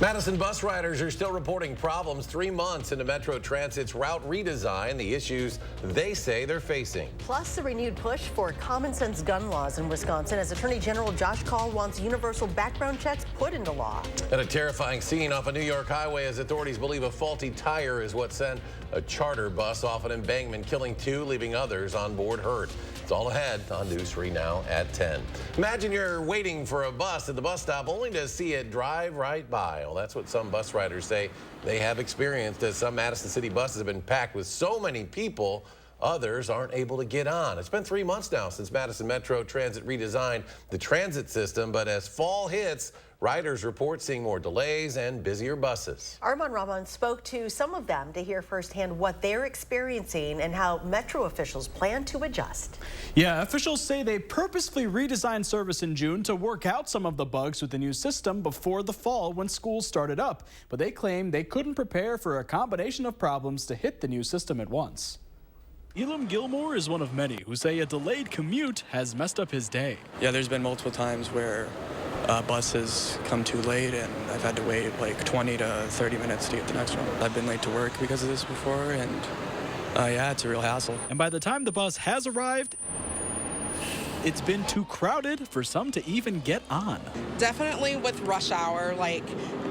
Madison bus riders are still reporting problems 3 months into Metro Transit's route redesign, the issues they say they're facing. Plus, a renewed push for common sense gun laws in Wisconsin as Attorney General Josh Kaul wants universal background checks put into law. And a terrifying scene off a New York highway as authorities believe a faulty tire is what sent a charter bus off an embankment, killing 2, leaving others on board hurt. It's all ahead on News 3 now at 10. Imagine you're waiting for a bus at the bus stop only to see it drive right by. Well, that's what some bus riders say they have experienced, as some Madison City buses have been packed with so many people, others aren't able to get on. It's been 3 months now since Madison Metro Transit redesigned the transit system, but as fall hits, riders report seeing more delays and busier buses. Armand Rahman spoke to some of them to hear firsthand what they're experiencing and how Metro officials plan to adjust. Yeah, officials say they purposefully redesigned service in June to work out some of the bugs with the new system before the fall when schools started up. But they claim they couldn't prepare for a combination of problems to hit the new system at once. Elam Gilmore is one of many who say a delayed commute has messed up his day. Yeah, there's been multiple times where buses come too late and I've had to wait like 20 to 30 minutes to get the next one. I've been late to work because of this before, and yeah, it's a real hassle. And by the time the bus has arrived, it's been too crowded for some to even get on. Definitely with rush hour,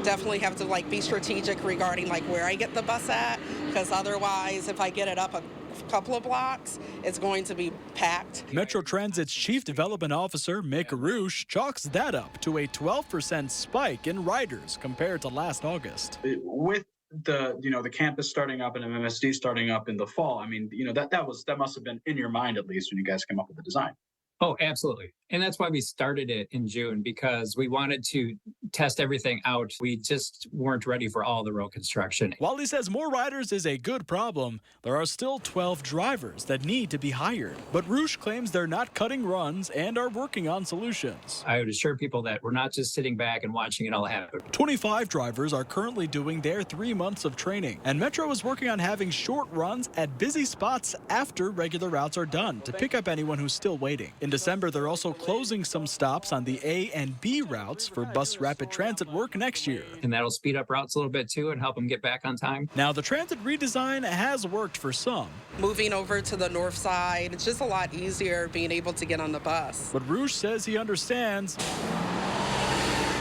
definitely have to be strategic regarding where I get the bus at, because otherwise if I get it up a couple of blocks, it's going to be packed. Metro Transit's Chief Development Officer, Mick Arush, chalks that up to a 12% spike in riders compared to last August. With the campus starting up and MMSD starting up in the fall, that must have been in your mind at least when you guys came up with the design. Oh, absolutely. And that's why we started it in June, because we wanted to test everything out. We just weren't ready for all the road construction. While he says more riders is a good problem, there are still 12 drivers that need to be hired. But Roosh claims they're not cutting runs and are working on solutions. I would assure people that we're not just sitting back and watching it all happen. 25 drivers are currently doing their 3 months of training, and Metro is working on having short runs at busy spots after regular routes are done to pick up anyone who's still waiting. In December, they're also closing some stops on the A and B routes for bus rapid transit work next year. And that'll speed up routes a little bit too and help them get back on time. Now, the transit redesign has worked for some. Moving over to the north side, it's just a lot easier being able to get on the bus. But Roosh says he understands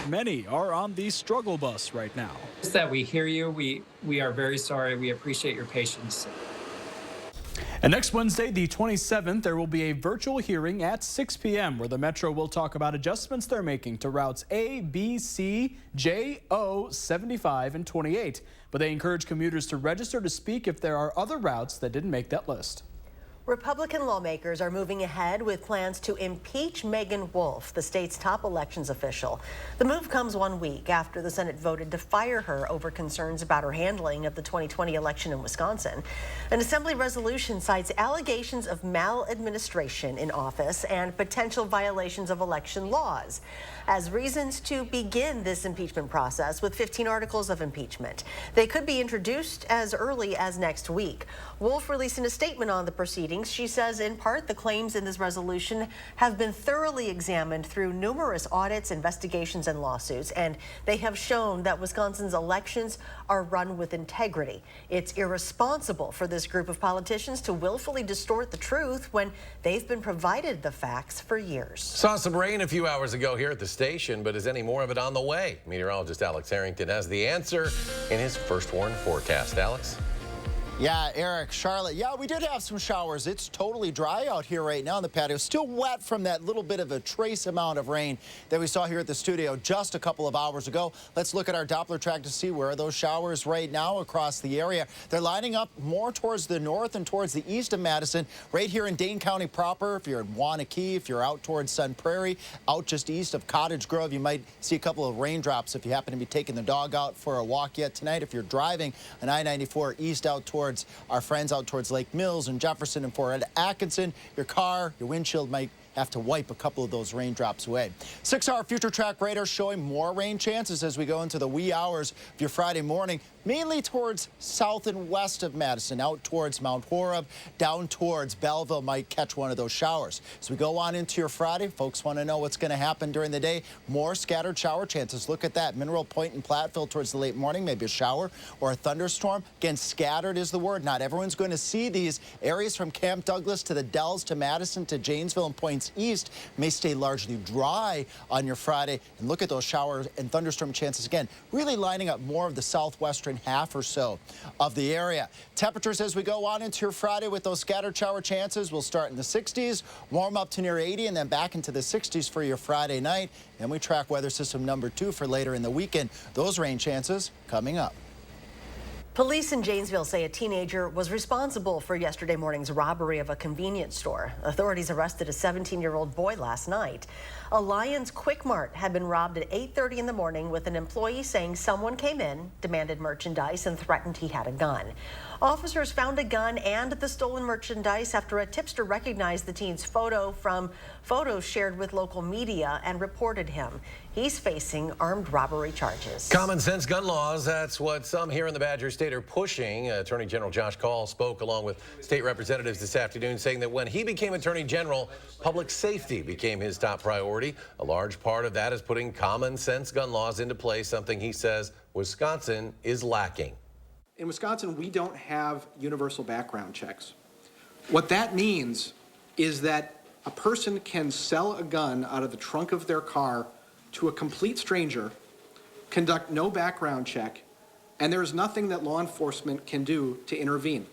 many are on the struggle bus right now. Just that we hear you. We are very sorry. We appreciate your patience. And next Wednesday, the 27th, there will be a virtual hearing at 6 p.m. where the Metro will talk about adjustments they're making to routes A, B, C, J, O, 75, and 28. But they encourage commuters to register to speak if there are other routes that didn't make that list. Republican lawmakers are moving ahead with plans to impeach Megan Wolf, the state's top elections official. The move comes 1 week after the Senate voted to fire her over concerns about her handling of the 2020 election in Wisconsin. An assembly resolution cites allegations of maladministration in office and potential violations of election laws as reasons to begin this impeachment process with 15 articles of impeachment. They could be introduced as early as next week. Wolf released in a statement on the proceedings. She says, in part, the claims in this resolution have been thoroughly examined through numerous audits, investigations, and lawsuits, and they have shown that Wisconsin's elections are run with integrity. It's irresponsible for this group of politicians to willfully distort the truth when they've been provided the facts for years. Saw some rain a few hours ago here at the station, but is any more of it on the way? Meteorologist Alex Harrington has the answer in his first warn forecast. Alex? Yeah, Eric, Charlotte. Yeah, we did have some showers. It's totally dry out here right now in the patio. Still wet from that little bit of a trace amount of rain that we saw here at the studio just a couple of hours ago. Let's look at our Doppler track to see where are those showers right now across the area. They're lining up more towards the north and towards the east of Madison, right here in Dane County proper. If you're in Waunakee, if you're out towards Sun Prairie, out just east of Cottage Grove, you might see a couple of raindrops if you happen to be taking the dog out for a walk yet tonight. If you're driving on I-94 east out towards our friends out towards Lake Mills and Jefferson and Fort Atkinson, your car, your windshield might have to wipe a couple of those raindrops away. 6-hour future track radar showing more rain chances as we go into the wee hours of your Friday morning, mainly towards south and west of Madison, out towards Mount Horeb, down towards Belleville might catch one of those showers. As we go on into your Friday, folks want to know what's going to happen during the day. More scattered shower chances. Look at that. Mineral Point and Platteville towards the late morning, maybe a shower or a thunderstorm. Again, scattered is the word. Not everyone's going to see these areas from Camp Douglas to the Dells to Madison to Janesville and points east may stay largely dry on your Friday. And look at those shower and thunderstorm chances again, really lining up more of the southwestern half or so of the area. Temperatures as we go on into your Friday with those scattered shower chances will start in the 60s, warm up to near 80, and then back into the 60s for your Friday night. And we track weather system number 2 for later in the weekend. Those rain chances coming up. Police in Janesville say a teenager was responsible for yesterday morning's robbery of a convenience store. Authorities arrested a 17-year-old boy last night. Alliance Quick Mart had been robbed at 8:30 in the morning with an employee saying someone came in, demanded merchandise, and threatened he had a gun. Officers found a gun and the stolen merchandise after a tipster recognized the teen's photo from photos shared with local media and reported him. He's facing armed robbery charges. Common sense gun laws, that's what some here in the Badger State are pushing. Attorney General Josh Kaul spoke along with state representatives this afternoon, saying that when he became Attorney General, public safety became his top priority. A large part of that is putting common sense gun laws into place, something he says Wisconsin is lacking. In Wisconsin, we don't have universal background checks. What that means is that a person can sell a gun out of the trunk of their car to a complete stranger, conduct no background check, and there is nothing that law enforcement can do to intervene.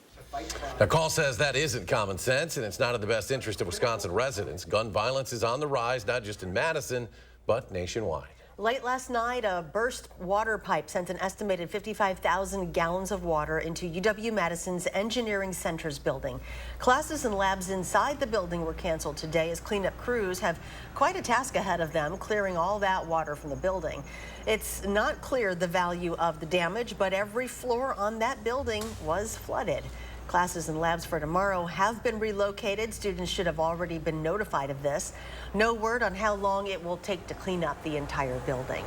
Now, Kaul says that isn't common sense, and it's not in the best interest of Wisconsin residents. Gun violence is on the rise, not just in Madison, but nationwide. Late last night, a burst water pipe sent an estimated 55,000 gallons of water into UW-Madison's Engineering Center's building. Classes and labs inside the building were canceled today as cleanup crews have quite a task ahead of them, clearing all that water from the building. It's not clear the value of the damage, but every floor on that building was flooded. Classes and labs for tomorrow have been relocated. Students should have already been notified of this. No word on how long it will take to clean up the entire building.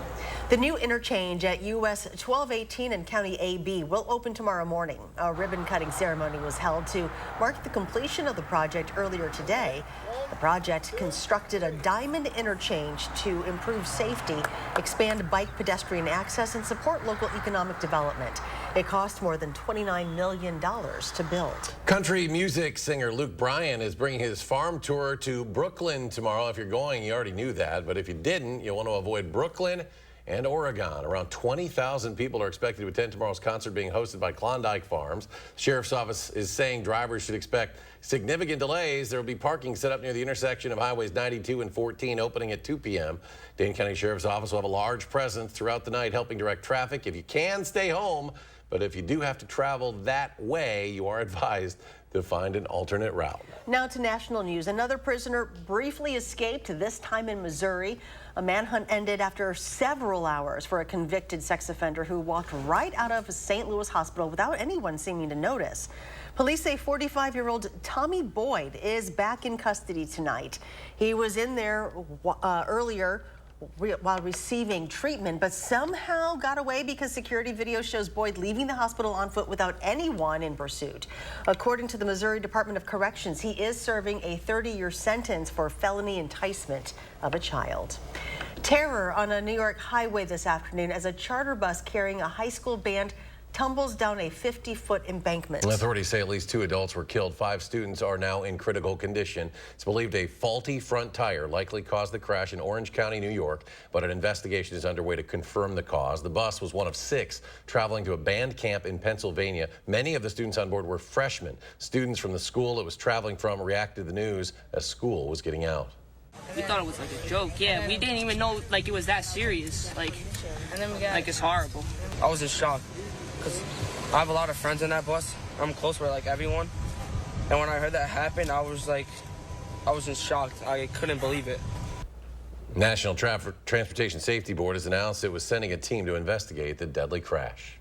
The new interchange at US 1218 and County AB will open tomorrow morning. A ribbon-cutting ceremony was held to mark the completion of the project earlier today. The project constructed a diamond interchange to improve safety, expand bike pedestrian access, and support local economic development. It cost more than $29 million to build. Country music singer Luke Bryan is bringing his farm tour to Brooklyn tomorrow. If you're going, you already knew that, but if you didn't, you'll want to avoid Brooklyn and Oregon. Around 20,000 people are expected to attend tomorrow's concert being hosted by Klondike Farms. The Sheriff's Office is saying drivers should expect significant delays. There will be parking set up near the intersection of Highways 92 and 14 opening at 2 p.m. Dane County Sheriff's Office will have a large presence throughout the night helping direct traffic. If you can, stay home. But if you do have to travel that way, you are advised to find an alternate route. Now to national news. Another prisoner briefly escaped, this time in Missouri. A manhunt ended after several hours for a convicted sex offender who walked right out of a St. Louis hospital without anyone seeming to notice. Police say 45-year-old Tommy Boyd is back in custody tonight. He was in there earlier while receiving treatment, but somehow got away because security video shows Boyd leaving the hospital on foot without anyone in pursuit. According to the Missouri Department of Corrections, he is serving a 30-year sentence for felony enticement of a child. Terror on a New York highway this afternoon as a charter bus carrying a high school band tumbles down a 50-foot embankment. Authorities say at least 2 adults were killed. 5 students are now in critical condition. It's believed a faulty front tire likely caused the crash in Orange County, New York, but an investigation is underway to confirm the cause. The bus was one of 6 traveling to a band camp in Pennsylvania. Many of the students on board were freshmen. Students from the school it was traveling from reacted to the news as school was getting out. We thought it was like a joke. Yeah, we didn't even know like it was that serious. Like it's horrible. I was in shock. Because I have a lot of friends in that bus. I'm close with like everyone. And when I heard that happen, I was in shock. I couldn't believe it. National Transportation Safety Board has announced it was sending a team to investigate the deadly crash.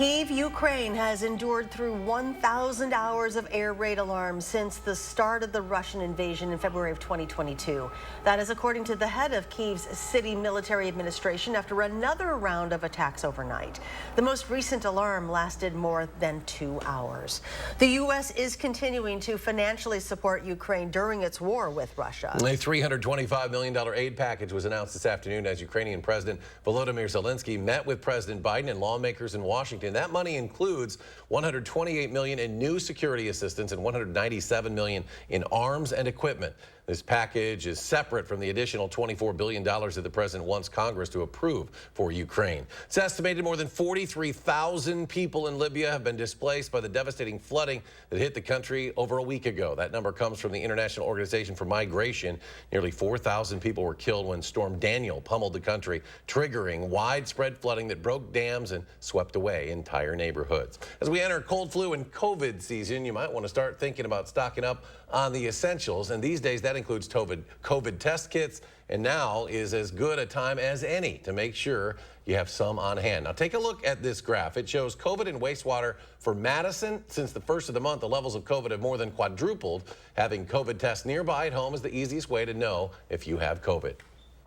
Kyiv, Ukraine has endured through 1,000 hours of air raid alarms since the start of the Russian invasion in February of 2022. That is according to the head of Kyiv's city military administration after another round of attacks overnight. The most recent alarm lasted more than 2 hours. The U.S. is continuing to financially support Ukraine during its war with Russia. A $325 million aid package was announced this afternoon as Ukrainian President Volodymyr Zelensky met with President Biden and lawmakers in Washington. That money includes $128 million in new security assistance and $197 million in arms and equipment. This package is separate from the additional $24 billion that the president wants Congress to approve for Ukraine. It's estimated more than 43,000 people in Libya have been displaced by the devastating flooding that hit the country over a week ago. That number comes from the International Organization for Migration. Nearly 4,000 people were killed when Storm Daniel pummeled the country, triggering widespread flooding that broke dams and swept away entire neighborhoods. As we enter cold, flu, and COVID season, you might want to start thinking about stocking up on the essentials, and these days that includes COVID test kits, and now is as good a time as any to make sure you have some on hand. Now take a look at this graph. It shows COVID and wastewater for Madison. Since the first of the month, the levels of COVID have more than quadrupled. Having COVID tests nearby at home is the easiest way to know if you have COVID.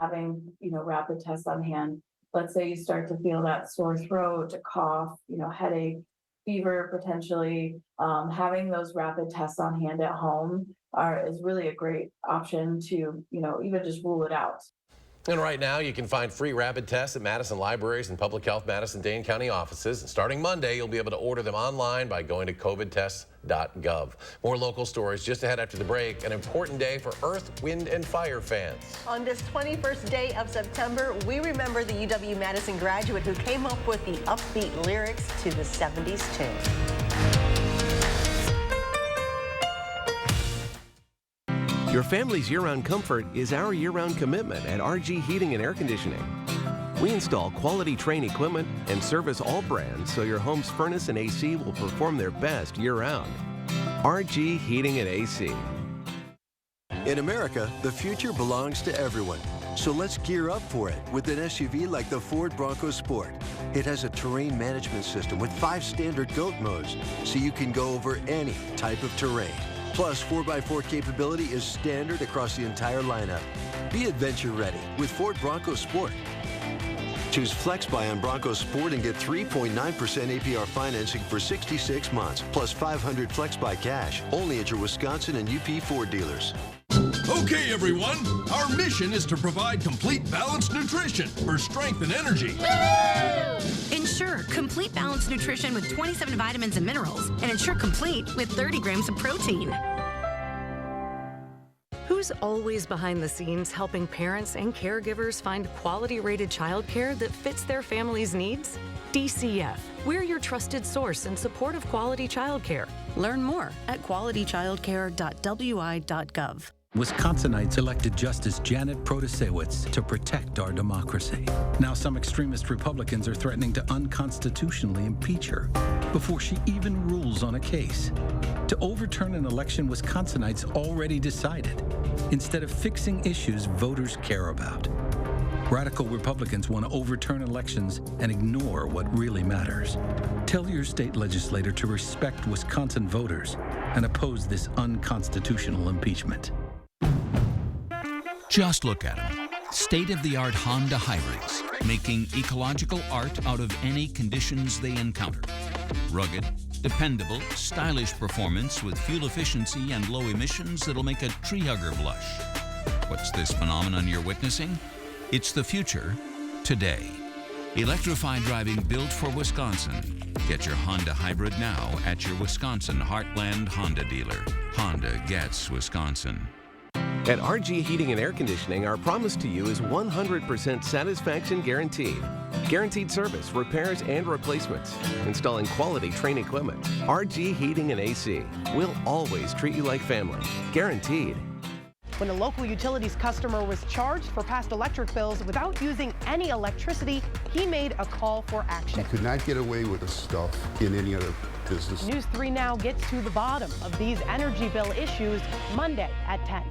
Having, rapid tests on hand. Let's say you start to feel that sore throat, a cough, headache, fever potentially, having those rapid tests on hand at home is really a great option to, even just rule it out. And right now, you can find free rapid tests at Madison libraries and Public Health Madison-Dane County offices. And starting Monday, you'll be able to order them online by going to covidtests.gov. More local stories just ahead after the break. An important day for Earth, Wind, and Fire fans. On this 21st day of September, we remember the UW-Madison graduate who came up with the upbeat lyrics to the 70s tune. Your family's year-round comfort is our year-round commitment at RG Heating and Air Conditioning. We install quality Trane equipment and service all brands so your home's furnace and AC will perform their best year-round. RG Heating and AC. In America, the future belongs to everyone. So let's gear up for it with an SUV like the Ford Bronco Sport. It has a terrain management system with 5 standard GOAT modes, so you can go over any type of terrain. Plus, 4x4 capability is standard across the entire lineup. Be adventure ready with Ford Bronco Sport. Choose FlexBuy on Bronco Sport and get 3.9% APR financing for 66 months, plus $500 FlexBuy cash, only at your Wisconsin and UP Ford dealers. Okay, everyone, our mission is to provide complete balanced nutrition for strength and energy. Ensure complete balanced nutrition with 27 vitamins and minerals, and Ensure Complete with 30 grams of protein. Who's always behind the scenes helping parents and caregivers find quality-rated childcare that fits their family's needs? DCF. We're your trusted source in support of quality childcare. Learn more at qualitychildcare.wi.gov. Wisconsinites elected Justice Janet Protasewicz to protect our democracy. Now some extremist Republicans are threatening to unconstitutionally impeach her before she even rules on a case. To overturn an election Wisconsinites already decided, instead of fixing issues voters care about. Radical Republicans want to overturn elections and ignore what really matters. Tell your state legislator to respect Wisconsin voters and oppose this unconstitutional impeachment. Just look at them. State-of-the-art Honda hybrids, making ecological art out of any conditions they encounter. Rugged, dependable, stylish performance with fuel efficiency and low emissions that'll make a tree hugger blush. What's this phenomenon you're witnessing? It's the future, today. Electrified driving built for Wisconsin. Get your Honda hybrid now at your Wisconsin Heartland Honda dealer. Honda gets Wisconsin. At RG Heating and Air Conditioning, our promise to you is 100% satisfaction guaranteed. Guaranteed service, repairs, and replacements. Installing quality Trane equipment. RG Heating and AC. We'll always treat you like family. Guaranteed. When a local utilities customer was charged for past electric bills without using any electricity, he made a call for action. You could not get away with this stuff in any other business. News 3 Now gets to the bottom of these energy bill issues Monday at 10.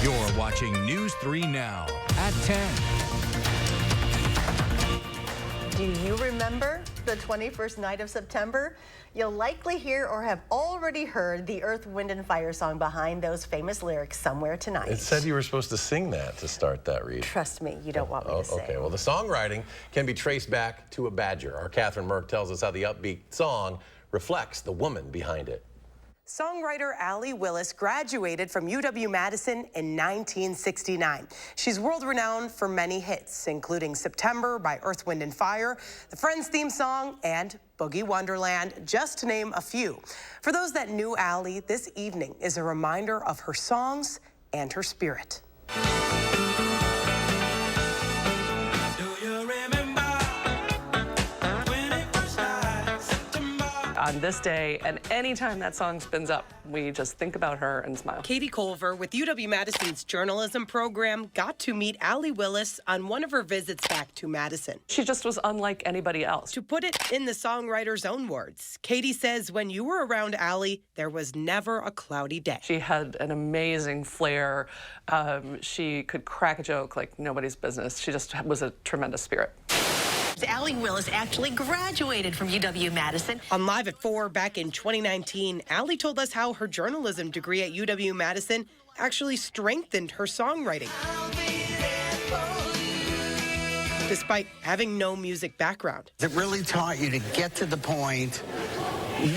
You're watching News 3 Now at 10. Do you remember the 21st night of September? You'll likely hear or have already heard the Earth, Wind, and Fire song behind those famous lyrics somewhere tonight. It said you were supposed to sing that to start that read. Trust me, you don't want me to sing. Okay, well, the songwriting can be traced back to a badger. Our Catherine Merck tells us how the upbeat song reflects the woman behind it. Songwriter Allie Willis graduated from UW-Madison in 1969. She's world-renowned for many hits, including September by Earth, Wind, and Fire, the Friends theme song, and Boogie Wonderland, just to name a few. For those that knew Allie, this evening is a reminder of her songs and her spirit. On this day, and anytime that song spins up, we just think about her and smile. Katie Culver with UW-Madison's journalism program got to meet Allie Willis on one of her visits back to Madison. She just was unlike anybody else. To put it in the songwriter's own words, Katie says when you were around Allie, there was never a cloudy day. She had an amazing flair. She could crack a joke like nobody's business. She just was a tremendous spirit. Allie Willis actually graduated from UW-Madison. On Live at 4 back in 2019, Allie told us how her journalism degree at UW-Madison actually strengthened her songwriting. Despite having no music background. It really taught you to get to the point,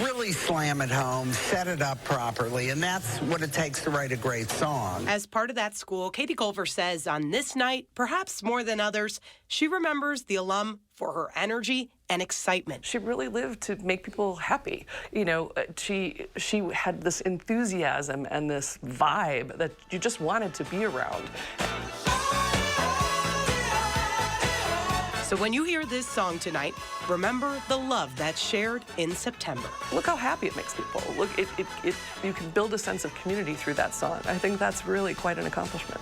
really slam it home, set it up properly, and that's what it takes to write a great song. As part of that school, Katie Culver says on this night, perhaps more than others, she remembers the alum for her energy and excitement. She really lived to make people happy. You know, she had this enthusiasm and this vibe that you just wanted to be around. So when you hear this song tonight, remember the love that's shared in September. Look how happy it makes people. Look, you can build a sense of community through that song. I think that's really quite an accomplishment.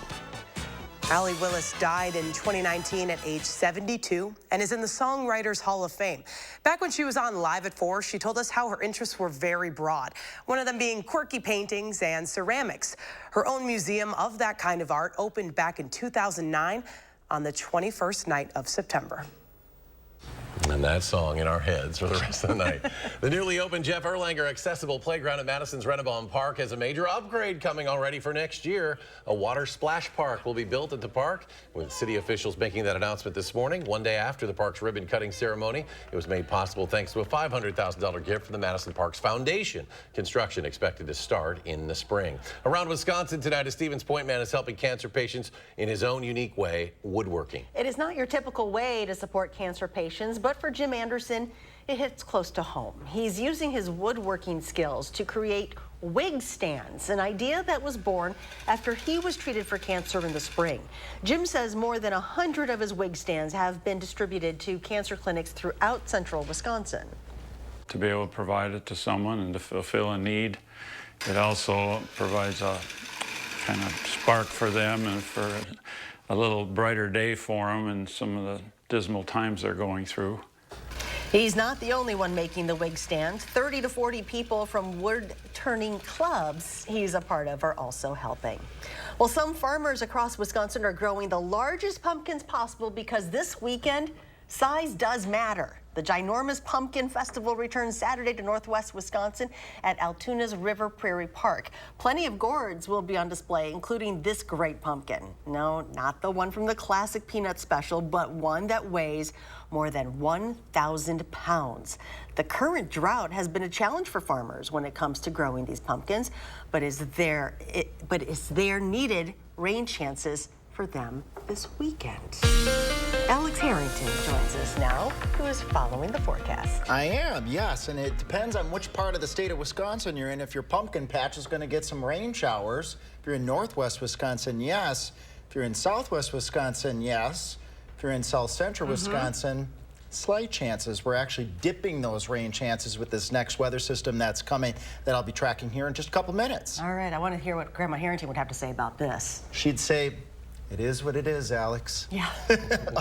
Allie Willis died in 2019 at age 72 and is in the Songwriters Hall of Fame. Back when she was on Live at 4, she told us how her interests were very broad, one of them being quirky paintings and ceramics. Her own museum of that kind of art opened back in 2009 on the 21st night of September. And that song in our heads for the rest of the night. The newly opened Jeff Erlanger Accessible Playground at Madison's Renabaum Park has a major upgrade coming already for next year. A water splash park will be built at the park, with city officials making that announcement this morning, one day after the park's ribbon cutting ceremony. It was made possible thanks to a $500,000 gift from the Madison Parks Foundation. Construction expected to start in the spring. Around Wisconsin tonight, a Stevens Point man is helping cancer patients in his own unique way, woodworking. It is not your typical way to support cancer patients, but for Jim Anderson, it hits close to home. He's using his woodworking skills to create wig stands, an idea that was born after he was treated for cancer in the spring. Jim says more than 100 of his wig stands have been distributed to cancer clinics throughout central Wisconsin. To be able to provide it to someone and to fulfill a need, it also provides a kind of spark for them and for a little brighter day for them in some of the dismal times they're going through. He's not the only one making the wig stand. 30 to 40 people from wood-turning clubs he's a part of are also helping. Well, some farmers across Wisconsin are growing the largest pumpkins possible because this weekend, size does matter. The Ginormous Pumpkin Festival returns Saturday to Northwest Wisconsin at Altoona's River Prairie Park. Plenty of gourds will be on display, including this great pumpkin. No, not the one from the classic peanut special, but one that weighs more than 1,000 pounds. The current drought has been a challenge for farmers when it comes to growing these pumpkins, but is there needed rain chances for them this weekend? Alex Harrington joins us now, who is following the forecast. I am, yes, and it depends on which part of the state of Wisconsin you're in. If your pumpkin patch is going to get some rain showers. If you're in northwest Wisconsin, yes. If you're in southwest Wisconsin, yes. If you're in south central Wisconsin, slight chances. We're actually dipping those rain chances with this next weather system that's coming that I'll be tracking here in just a couple minutes. All right, I want to hear what Grandma Harrington would have to say about this. She'd say, it is what it is, Alex. Yeah.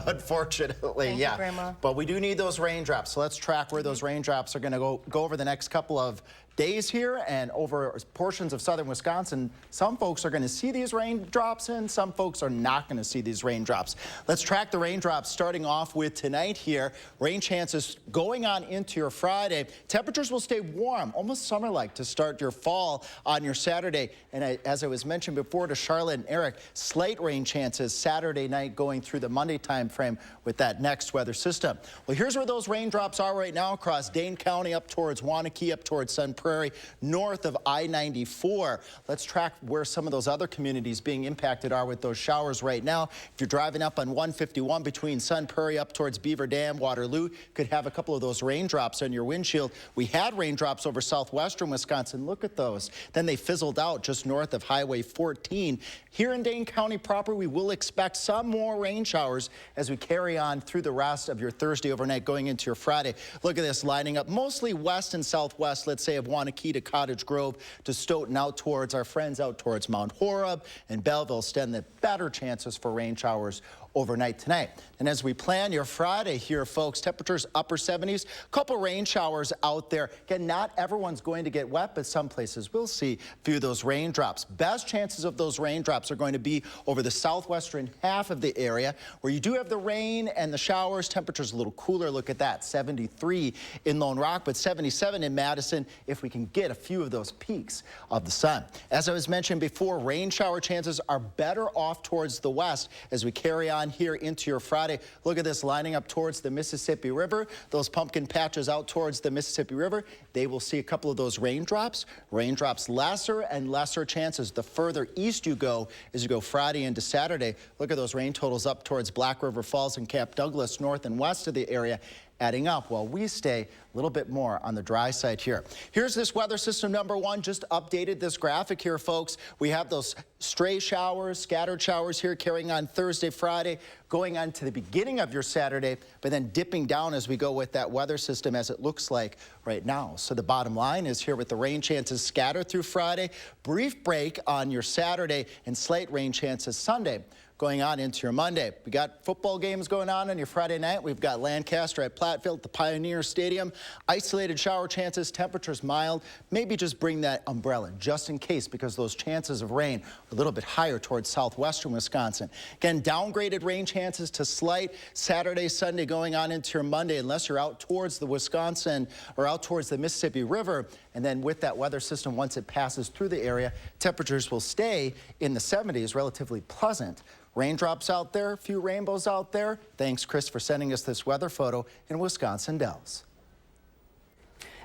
Unfortunately, Thank you, Grandma. But we do need those raindrops. So let's track where those raindrops are going to go over the next couple of days here and over portions of southern Wisconsin, some folks are going to see these raindrops and some folks are not going to see these raindrops. Let's track the raindrops starting off with tonight here. Rain chances going on into your Friday. Temperatures will stay warm, almost summer-like to start your fall on your Saturday. And as I was mentioned before to Charlotte and Eric, slight rain chances Saturday night going through the Monday time frame with that next weather system. Well, here's where those raindrops are right now across Dane County up towards Waunakee, up towards Sun Prairie, north of I-94. Let's track where some of those other communities being impacted are with those showers right now. If you're driving up on 151 between Sun Prairie up towards Beaver Dam, Waterloo, could have a couple of those raindrops on your windshield. We had raindrops over southwestern Wisconsin. Look at those. Then they fizzled out just north of Highway 14. Here in Dane County proper, we will expect some more rain showers as we carry on through the rest of your Thursday overnight going into your Friday. Look at this lining up mostly west and southwest, let's say of Waunakee to Cottage Grove to Stoughton out towards our friends out towards Mount Horeb and Belleville stand the better chances for rain showers overnight tonight. And as we plan your Friday here, folks, temperatures upper 70s, couple rain showers out there. Again, not everyone's going to get wet, but some places will see a few of those raindrops. Best chances of those raindrops are going to be over the southwestern half of the area where you do have the rain and the showers. Temperatures a little cooler. Look at that, 73 in Lone Rock, but 77 in Madison if we can get a few of those peaks of the sun. As I was mentioned before, rain shower chances are better off towards the west as we carry on here into your Friday. Look at this lining up towards the Mississippi River. Those pumpkin patches out towards the Mississippi River, they will see a couple of those raindrops. Raindrops lesser and lesser chances the further east you go as you go Friday into Saturday. Look at those rain totals up towards Black River Falls and Camp Douglas north and west of the area, adding up while we stay a little bit more on the dry side here. Here's this weather system number one. Just updated this graphic here, folks. We have those stray showers, scattered showers here carrying on Thursday, Friday, going on to the beginning of your Saturday, but then dipping down as we go with that weather system as it looks like right now. So the bottom line is here with the rain chances scattered through Friday, brief break on your Saturday, and slight rain chances Sunday going on into your Monday. We got football games going on your Friday night. We've got Lancaster at Platteville at the Pioneer Stadium. Isolated shower chances, temperatures mild. Maybe just bring that umbrella just in case because those chances of rain are a little bit higher towards southwestern Wisconsin. Again, downgraded rain chances to slight Saturday, Sunday going on into your Monday unless you're out towards the Wisconsin or out towards the Mississippi River. And then with that weather system, once it passes through the area, temperatures will stay in the 70s, relatively pleasant. Raindrops out there, a few rainbows out there. Thanks, Chris, for sending us this weather photo in Wisconsin Dells.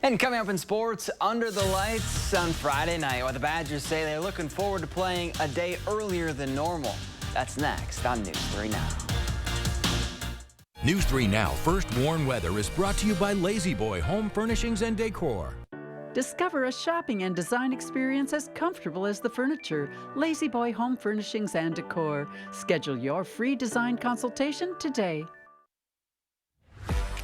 And coming up in sports, under the lights on Friday night, while the Badgers say they're looking forward to playing a day earlier than normal. That's next on News 3 Now. News 3 Now First Warn Weather is brought to you by Lazy Boy Home Furnishings and Decor. Discover a shopping and design experience as comfortable as the furniture. Lazy Boy Home Furnishings and Decor. Schedule your free design consultation today.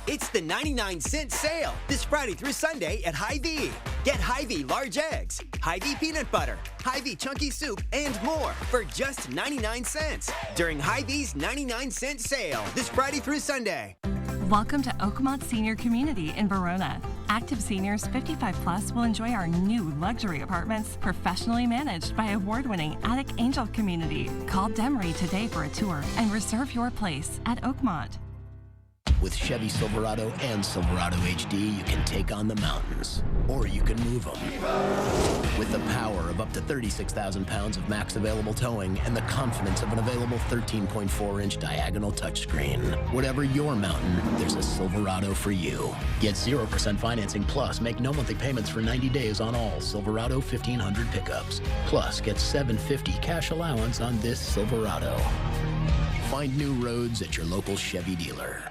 It's the 99-cent sale this Friday through Sunday at Hy-Vee. Get Hy-Vee large eggs, Hy-Vee peanut butter, Hy-Vee chunky soup, and more for just 99 cents during Hy-Vee's 99-cent sale this Friday through Sunday. Welcome to Oakmont Senior Community in Verona. Active seniors 55 plus will enjoy our new luxury apartments, professionally managed by award-winning Attic Angel Community. Call Demery today for a tour and reserve your place at Oakmont. With Chevy Silverado and Silverado HD, you can take on the mountains, or you can move them. With the power of up to 36,000 pounds of max available towing and the confidence of an available 13.4-inch diagonal touchscreen. Whatever your mountain, there's a Silverado for you. Get 0% financing plus make no monthly payments for 90 days on all Silverado 1500 pickups. Plus, get $750 cash allowance on this Silverado. Find new roads at your local Chevy dealer.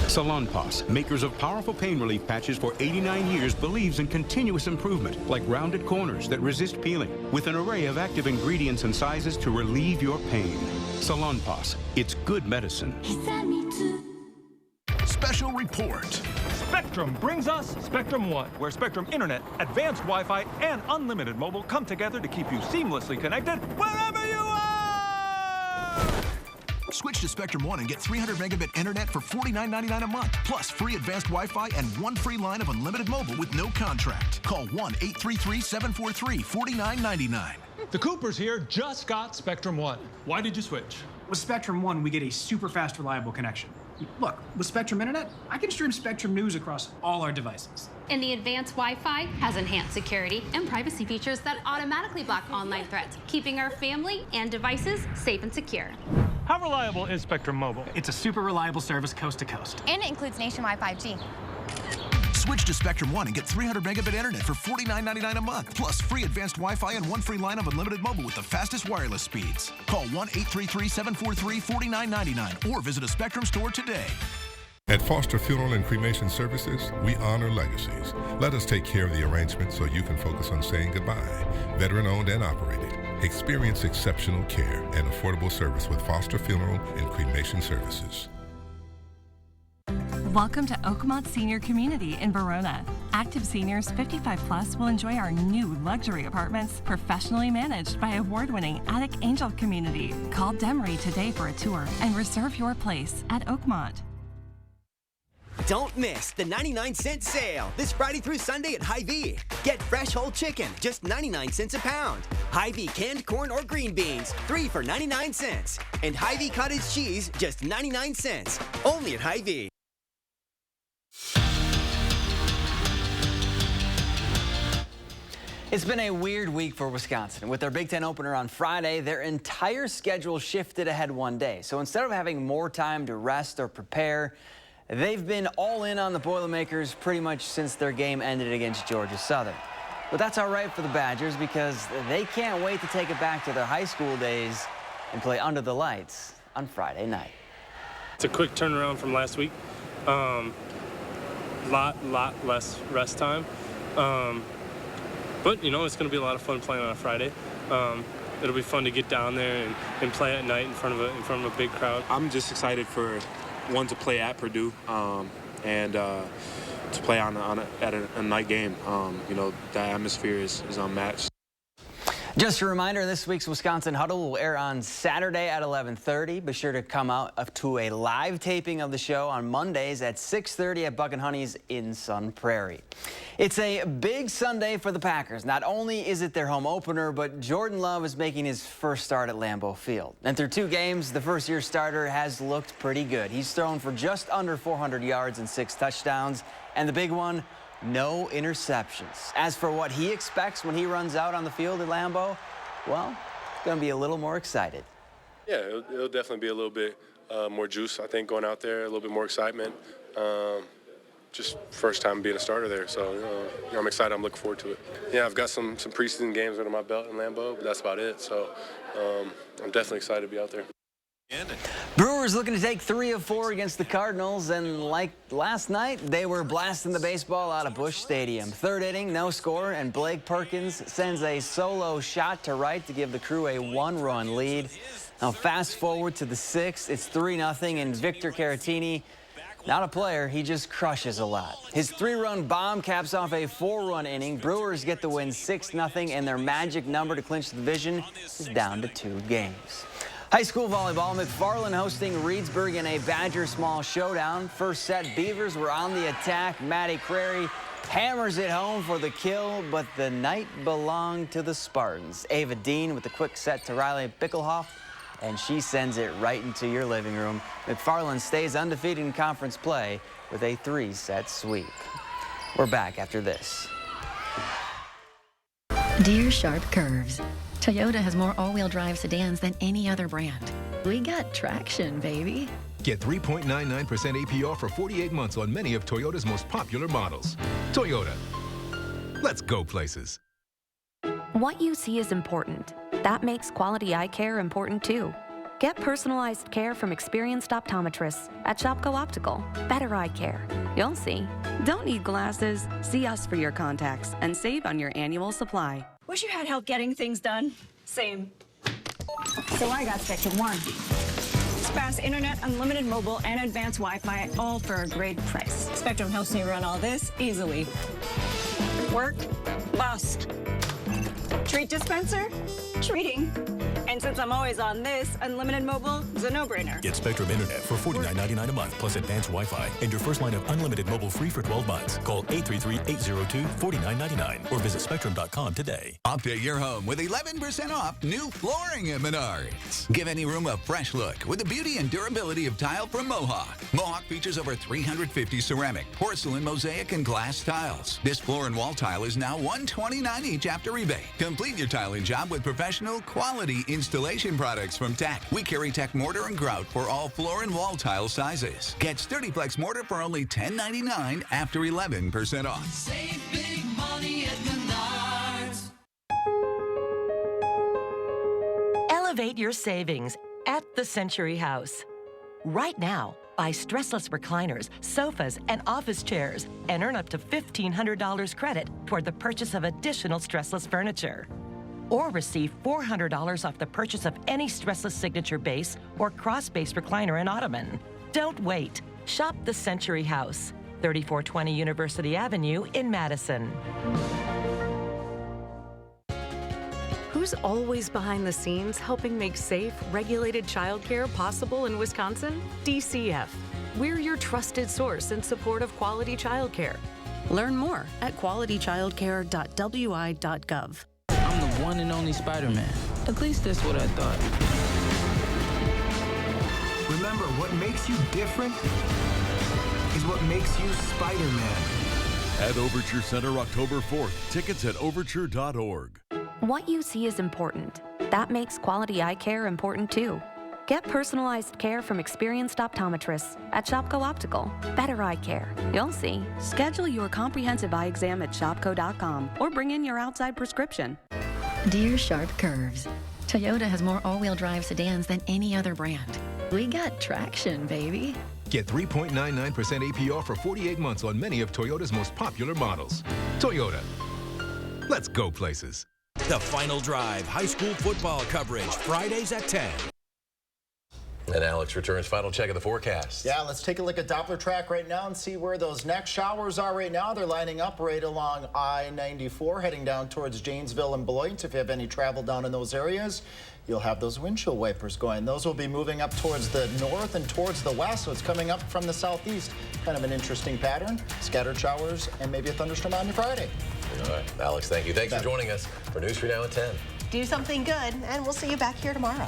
Salonpas, makers of powerful pain relief patches for 89 years, believes in continuous improvement, like rounded corners that resist peeling, with an array of active ingredients and sizes to relieve your pain. Salonpas, it's good medicine. Special report. Spectrum brings us Spectrum One, where Spectrum Internet, advanced Wi-Fi, and unlimited mobile come together to keep you seamlessly connected wherever you are! Switch to Spectrum One and get 300 megabit internet for $49.99 a month, plus free advanced Wi-Fi and 1 free line of unlimited mobile with no contract. Call 1-833-743-4999. The Coopers here just got Spectrum One. Why did you switch? With Spectrum One, we get a super fast, reliable connection. Look, with Spectrum Internet, I can stream Spectrum News across all our devices. And the advanced Wi-Fi has enhanced security and privacy features that automatically block online threats, keeping our family and devices safe and secure. How reliable is Spectrum Mobile? It's a super reliable service coast to coast. And it includes nationwide 5G. Switch to Spectrum One and get 300 megabit internet for $49.99 a month, plus free advanced Wi-Fi and 1 free line of unlimited mobile with the fastest wireless speeds. Call 1-833-743-4999 or visit a Spectrum store today. At Foster Funeral and Cremation Services, we honor legacies. Let us take care of the arrangement so you can focus on saying goodbye. Veteran-owned and operated. Experience exceptional care and affordable service with Foster Funeral and Cremation Services. Welcome to Oakmont Senior Community in Verona. Active seniors 55 plus will enjoy our new luxury apartments, professionally managed by award-winning Attic Angel Community. Call Demery today for a tour and reserve your place at Oakmont. Don't miss the 99-cent sale this Friday through Sunday at Hy-Vee. Get fresh whole chicken, just 99 cents a pound. Hy-Vee canned corn or green beans, 3 for 99 cents. And Hy-Vee cottage cheese, just 99 cents. Only at Hy-Vee. It's been a weird week for Wisconsin. With their Big Ten opener on Friday, their entire schedule shifted ahead one day. So instead of having more time to rest or prepare, they've been all in on the Boilermakers pretty much since their game ended against Georgia Southern. But that's all right for the Badgers because they can't wait to take it back to their high school days and play under the lights on Friday night. It's a quick turnaround from last week. Lot less rest time. But, you know, it's going to be a lot of fun playing on a Friday. It'll be fun to get down there and play at night in front of a big crowd. I'm just excited for one to play at Purdue and to play at a night game. You know, the atmosphere is unmatched. Just a reminder, this week's Wisconsin Huddle will air on Saturday at 11:30. Be sure to come out to a live taping of the show on Mondays at 6:30 at Buck and Honey's in Sun Prairie. It's a big Sunday for the Packers. Not only is it their home opener, but Jordan Love is making his first start at Lambeau Field. And through 2 games, the first-year starter has looked pretty good. He's thrown for just under 400 yards and 6 touchdowns. And the big one, no interceptions. As for what he expects when he runs out on the field at Lambeau, well, he's going to be a little more excited. Yeah, it'll definitely be a little bit more juice, I think, going out there, a little bit more excitement. Just first time being a starter there, so I'm excited. I'm looking forward to it. Yeah, I've got some preseason games under my belt in Lambeau, but that's about it. So I'm definitely excited to be out there. Brewers looking to take 3 of 4 against the Cardinals, and like last night, they were blasting the baseball out of Busch Stadium. 3rd inning, no score, and Blake Perkins sends a solo shot to right to give the Crew a 1-run lead. Now fast forward to the 6th, it's 3-0, and Victor Caratini, not a player, he just crushes a lot. His 3-run bomb caps off a 4-run inning. Brewers get the win 6-0, and their magic number to clinch the division is down to 2 games. High school volleyball, McFarland hosting Reedsburg in a Badger small showdown. First set, Beavers were on the attack. Maddie Crary hammers it home for the kill, but the night belonged to the Spartans. Ava Dean with the quick set to Riley Bickelhoff, and she sends it right into your living room. McFarland stays undefeated in conference play with a 3-set sweep. We're back after this. Dear Sharp Curves, Toyota has more all-wheel drive sedans than any other brand. We got traction, baby. Get 3.99% APR for 48 months on many of Toyota's most popular models. Toyota. Let's go places. What you see is important. That makes quality eye care important too. Get personalized care from experienced optometrists at Shopko Optical. Better eye care. You'll see. Don't need glasses. See us for your contacts and save on your annual supply. Wish you had help getting things done. Same. So I got Spectrum One. It's fast internet, unlimited mobile, and advanced Wi-Fi, all for a great price. Spectrum helps me run all this easily. Work, bust. Treat dispenser, treating. And since I'm always on this, unlimited mobile is a no-brainer. Get Spectrum Internet for $49.99 a month plus advanced Wi-Fi and your first line of unlimited mobile free for 12 months. Call 833-802-4999 or visit spectrum.com today. Update your home with 11% off new flooring at Menards. Give any room a fresh look with the beauty and durability of tile from Mohawk. Mohawk features over 350 ceramic, porcelain, mosaic, and glass tiles. This floor and wall tile is now $129 each after rebate. Complete your tiling job with professional quality installation products from Tech. We carry Tech mortar and grout for all floor and wall tile sizes. Get Sturdy Flex mortar for only $10.99 after 11% off. Save big money at Menards. Elevate your savings at the Century House. Right now, buy stressless recliners, sofas, and office chairs and earn up to $1,500 credit toward the purchase of additional stressless furniture. Or receive $400 off the purchase of any stressless signature base or cross-base recliner and ottoman. Don't wait. Shop the Century House, 3420 University Avenue in Madison. Who's always behind the scenes helping make safe, regulated childcare possible in Wisconsin? DCF. We're your trusted source in support of quality childcare. Learn more at qualitychildcare.wi.gov. I'm the one and only Spider-Man. At least that's what I thought. Remember, what makes you different is what makes you Spider-Man. At Overture Center October 4th. Tickets at overture.org. What you see is important. That makes quality eye care important too. Get personalized care from experienced optometrists at Shopko Optical. Better eye care. You'll see. Schedule your comprehensive eye exam at shopko.com or bring in your outside prescription. Dear Sharp Curves, Toyota has more all-wheel drive sedans than any other brand. We got traction, baby. Get 3.99% APR for 48 months on many of Toyota's most popular models. Toyota. Let's go places. The Final Drive high school football coverage, Fridays at 10. And Alex returns final check of the forecast. Yeah, let's take a look at Doppler track right now and see where those next showers are right now. They're lining up right along I-94, heading down towards Janesville and Beloit. If you have any travel down in those areas, you'll have those windshield wipers going. Those will be moving up towards the north and towards the west, so it's coming up from the southeast. Kind of an interesting pattern. Scattered showers and maybe a thunderstorm on your Friday. All right, Alex, thank you. Thanks for joining us for News 3 Now at 10. Do something good, and we'll see you back here tomorrow.